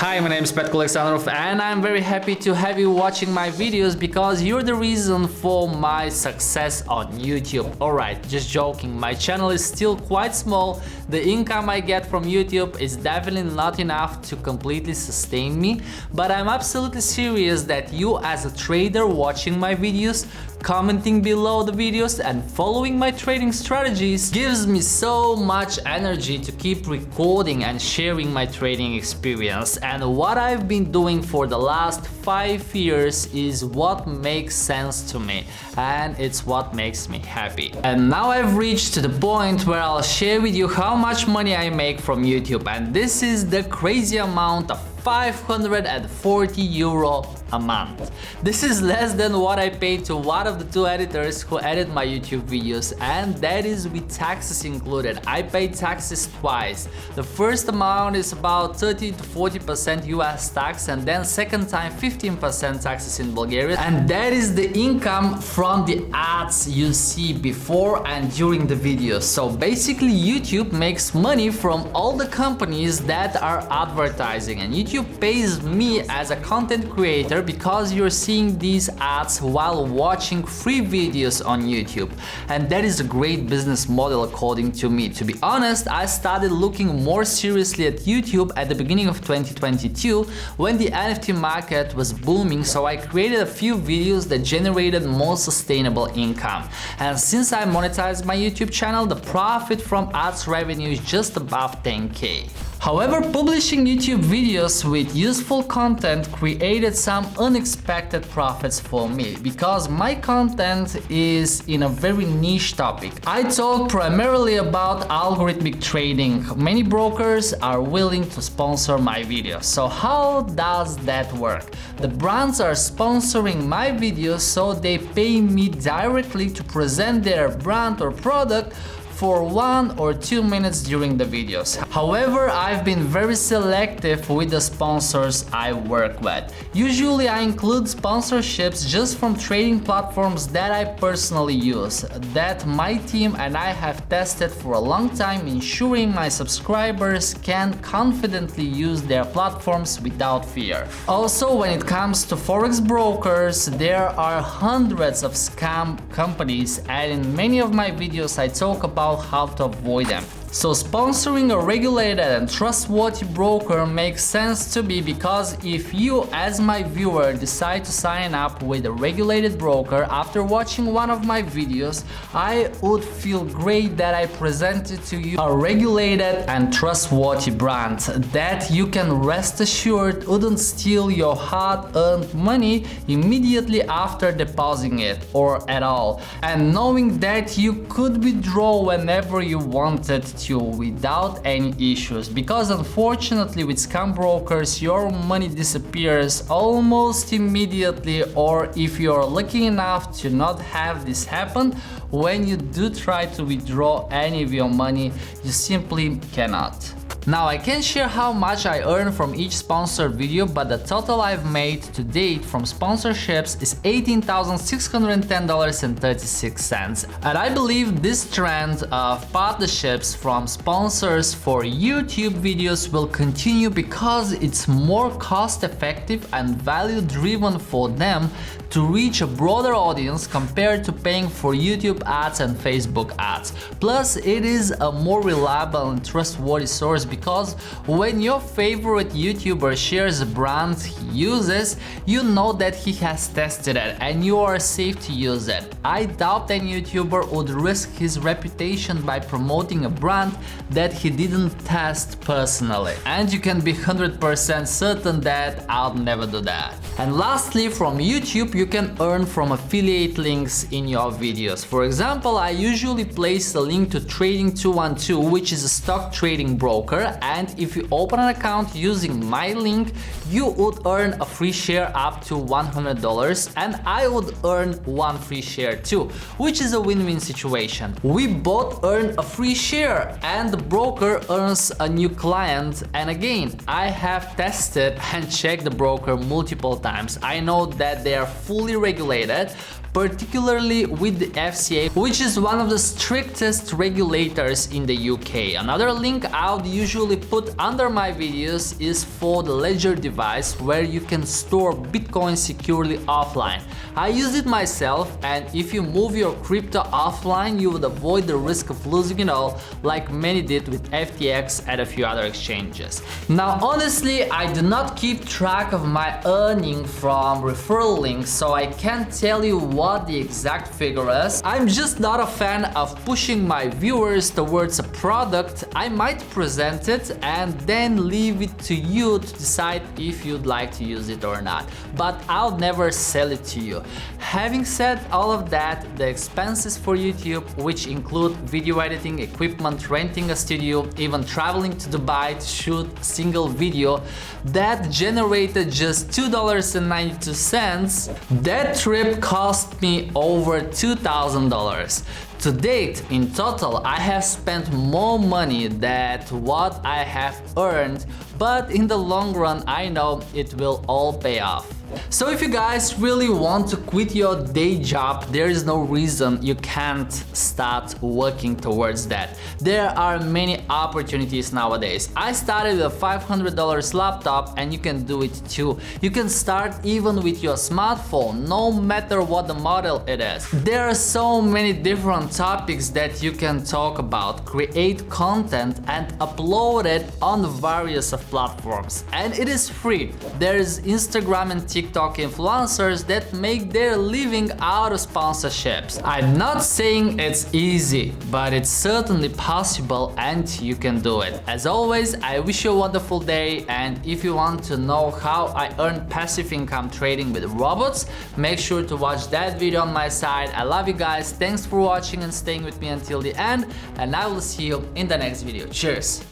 Hi, my name is Petko and I'm very happy to have you watching my videos because you're the reason for my success on YouTube. Alright, just joking, my channel is still quite small. The income I get from YouTube is definitely not enough to completely sustain me, but I'm absolutely serious that you as a trader watching my videos, commenting below the videos and following my trading strategies gives me so much energy to keep recording and sharing my trading experience. And what I've been doing for the last 5 years is what makes sense to me, and it's what makes me happy. And now I've reached to the point where I'll share with you how much money I make from YouTube, and this is the crazy amount of 540 euro a month. This is less than what I paid to one of the 2 editors who edit my YouTube videos, and that is with taxes included. I paid taxes twice. The first amount is about 30 to 40% US tax, and then second time 15% taxes in Bulgaria, and that is the income from the ads you see before and during the videos. So basically YouTube makes money from all the companies that are advertising, and YouTube pays me as a content creator because you're seeing these ads while watching free videos on YouTube, and that is a great business model according to me. To be honest, I started looking more seriously at YouTube at the beginning of 2022 when the NFT market was booming, so I created a few videos that generated more sustainable income. And since I monetized my YouTube channel, the profit from ads revenue is just above 10k. However, publishing YouTube videos with useful content created some unexpected profits for me because my content is in a very niche topic. I talk primarily about algorithmic trading. Many brokers are willing to sponsor my videos. So how does that work? The brands are sponsoring my videos, so they pay me directly to present their brand or product for 1 or 2 minutes during the videos. However, I've been very selective with the sponsors I work with. Usually I include sponsorships just from trading platforms that I personally use, that my team and I have tested for a long time, ensuring my subscribers can confidently use their platforms without fear. Also, when it comes to forex brokers, there are hundreds of scam companies, and in many of my videos I talk about how to avoid them. So sponsoring a regulated and trustworthy broker makes sense to me because if you as my viewer decide to sign up with a regulated broker after watching one of my videos, I would feel great that I presented to you a regulated and trustworthy brand that you can rest assured wouldn't steal your hard-earned money immediately after depositing it or at all, and knowing that you could withdraw whenever you wanted to without any issues, because unfortunately with scam brokers your money disappears almost immediately, or if you're lucky enough to not have this happen, when you do try to withdraw any of your money, you simply cannot. Now I can share how much I earn from each sponsored video, but the total I've made to date from sponsorships is $18,610.36. And I believe this trend of partnerships from sponsors for YouTube videos will continue because it's more cost effective and value driven for them to reach a broader audience compared to paying for YouTube ads and Facebook ads. Plus, it is a more reliable and trustworthy source because when your favorite YouTuber shares a brand he uses, you know that he has tested it and you are safe to use it. I doubt any YouTuber would risk his reputation by promoting a brand that he didn't test personally. And you can be 100% certain that I'll never do that. And lastly, from YouTube, you can earn from affiliate links in your videos. For example, I usually place a link to Trading212, which is a stock trading broker, and if you open an account using my link, you would earn a free share up to $100, and I would earn 1 free share too, which is a win-win situation. We both earn a free share and the broker earns a new client, and again, I have tested and checked the broker multiple times. I know that they are fully regulated, particularly with the FCA, which is one of the strictest regulators in the UK. Another link I would usually put under my videos is for the Ledger device, where you can store Bitcoin securely offline. I use it myself, and if you move your crypto offline, you would avoid the risk of losing it all, like many did with FTX and a few other exchanges. Now honestly, I do not keep track of my earning from referral links, so I can't tell you what the exact figure is. I'm just not a fan of pushing my viewers towards a product. I might present it and then leave it to you to decide if you'd like to use it or not, but I'll never sell it to you. Having said all of that, the expenses for YouTube, which include video editing equipment, renting a studio, even traveling to Dubai to shoot a single video, that generated just $2.92. That trip cost me over $2,000. To date, in total, I have spent more money than what I have earned, but in the long run, I know it will all pay off. So if you guys really want to quit your day job, there is no reason you can't start working towards that. There are many opportunities nowadays. I started with a $500 laptop, and you can do it too. You can start even with your smartphone, no matter what the model it is. There are so many different topics that you can talk about, create content and upload it on various platforms, and it is free. There is Instagram and TikTok influencers that make their living out of sponsorships. I'm not saying it's easy, but it's certainly possible and you can do it. As always, I wish you a wonderful day, and if you want to know how I earn passive income trading with robots, make sure to watch that video on my side. I love you guys, thanks for watching and staying with me until the end, and I will see you in the next video. Cheers!